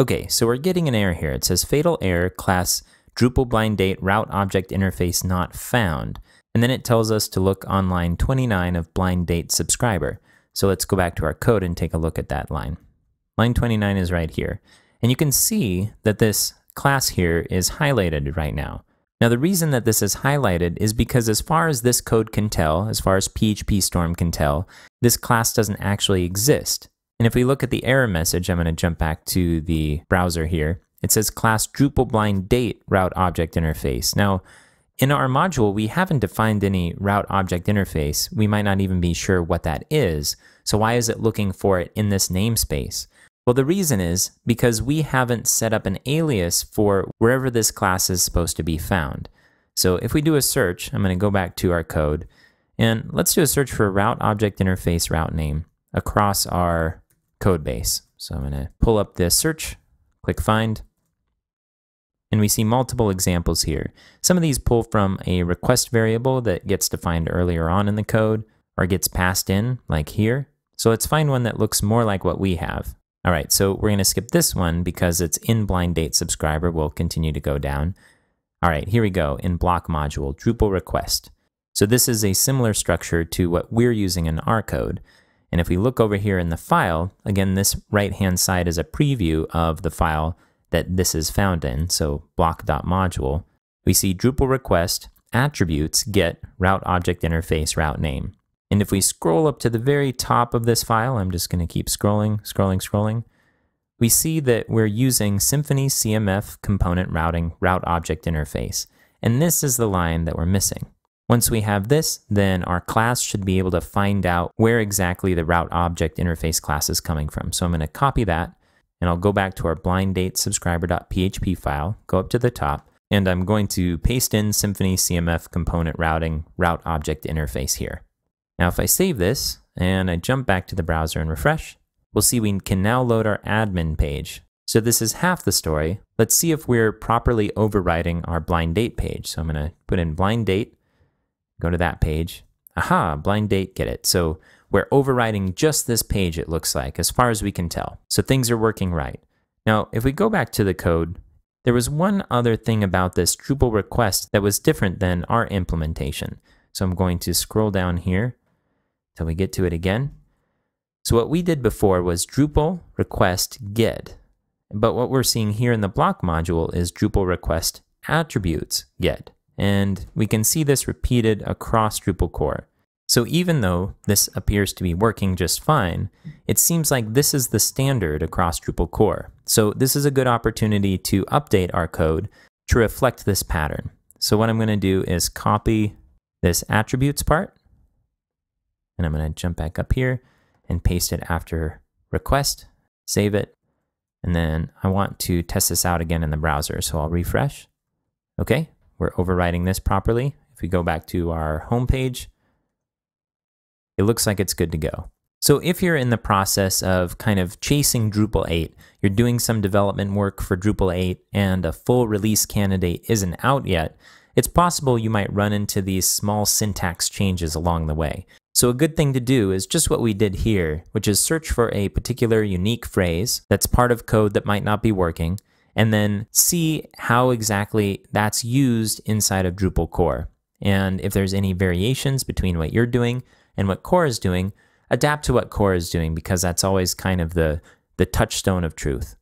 Okay, so we're getting an error here. It says fatal error, class Drupal blind date route object interface not found. And then it tells us to look on line 29 of blind date subscriber. So let's go back to our code and take a look at that line. Line 29 is right here. And you can see that this class here is highlighted right now. Now the reason that this is highlighted is because as far as this code can tell, as far as PHP Storm can tell, this class doesn't actually exist. And if we look at the error message, I'm going to jump back to the browser here. It says class Drupal blind date route object interface. Now, in our module, we haven't defined any route object interface. We might not even be sure what that is. So why is it looking for it in this namespace? Well, the reason is because we haven't set up an alias for wherever this class is supposed to be found. So if we do a search, I'm going to go back to our code, and let's do a search for route object interface route name across our code base. So I'm going to pull up this search, click find, and we see multiple examples here. Some of these pull from a request variable that gets defined earlier on in the code or gets passed in, like here. So let's find one that looks more like what we have. All right, so we're going to skip this one because it's in blind date subscriber. We'll continue to go down. All right, here we go in block module, Drupal request. So this is a similar structure to what we're using in our code. And if we look over here in the file, again, this right-hand side is a preview of the file that this is found in, so block.module. We see Drupal request, attributes, get, route object interface, route name. And if we scroll up to the very top of this file, I'm just going to keep scrolling, we see that we're using Symfony CMF component routing route object interface. And this is the line that we're missing. Once we have this, then our class should be able to find out where exactly the route object interface class is coming from. So I'm going to copy that, and I'll go back to our blind date subscriber.php file, go up to the top, and I'm going to paste in Symfony CMF component routing route object interface here. Now if I save this and I jump back to the browser and refresh, we'll see we can now load our admin page. So this is half the story. Let's see if we're properly overriding our blind date page. So I'm going to put in blind date, go to that page. Aha, blind date, get it. So we're overriding just this page, it looks like, as far as we can tell. So things are working right. Now, if we go back to the code, there was one other thing about this Drupal request that was different than our implementation. So I'm going to scroll down here till we get to it again. So what we did before was Drupal request get. But what we're seeing here in the block module is Drupal request attributes get. And we can see this repeated across Drupal core. So even though this appears to be working just fine, it seems like this is the standard across Drupal core. So this is a good opportunity to update our code to reflect this pattern. So what I'm going to do is copy this attributes part, and I'm going to jump back up here and paste it after request, save it, and then I want to test this out again in the browser. So I'll refresh. Okay, we're overriding this properly. If we go back to our home page, it looks like it's good to go. So if you're in the process of kind of chasing Drupal 8, you're doing some development work for Drupal 8 and a full release candidate isn't out yet, it's possible you might run into these small syntax changes along the way. So a good thing to do is just what we did here, which is search for a particular unique phrase that's part of code that might not be working, and then see how exactly that's used inside of Drupal core. And if there's any variations between what you're doing and what core is doing, adapt to what core is doing, because that's always kind of the touchstone of truth.